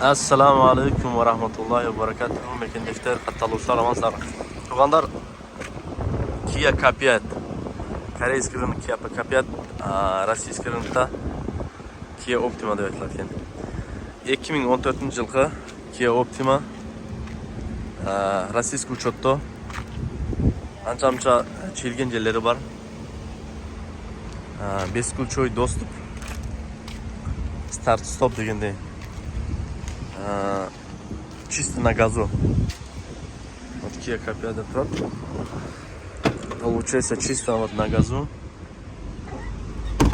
Assalamu alaikum wa rahmatullahi wa barakatuhu. Mekendekler, kattaluşlar, avanslar. Tuğanlar Kia K5. Koreyskiy rынок Kia K5, Rossiyskiy rынокта Kia Optima deb aytiladigan. 2014-жылғы Kia Optima российский учетто анча-мунча чийилген жерлери бар. Бескульчой доступ, старт-стоп дегендей. Чисто на газу. Вот Kia K5 Pro. Получается чисто вот на газу.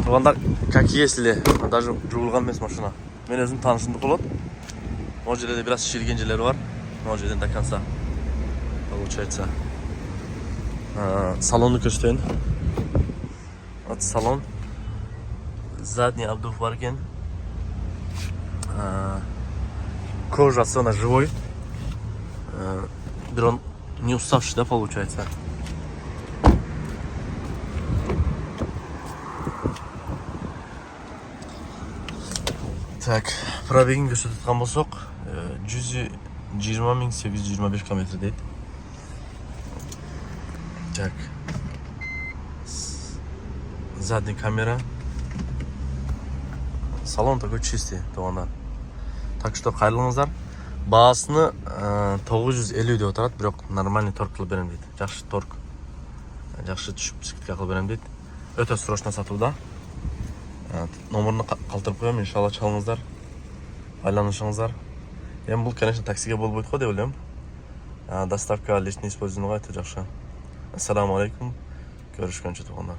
Туғандар, как если даже жуылған емес машина. Мен өзім танышымды болот. Ол жерде біраз ширген жерлері бар. Ол жерден до конца. Получается. Салонды көрсетейін. Вот салон. Задний обдув бар екен. Кожасы она живой. Дрон не уставший, да, получается. Так, пробегін көрсетіп жатқан болсақ, 120.825 км дейді. Так. Задний камера. Салон такой чистый, туғандар. Так что қайырлыңыздар. Бағасыны 950 деп отырады, бірақ нормальный торг қылып берем дейді. Жақсы торг. Жақсы түшіп скидка қылып берем дейді. Өте срочно сатылуда. Номерін қалтырып қоям, иншалла чалыңыздар. Байланышыңыздар. Енді бұл, конечно, таксиге болып өтті деп ойлаймын. Доставка личный использованиеға өте жақсы. Ассаламу алейкум. Көрішкенше туғандар.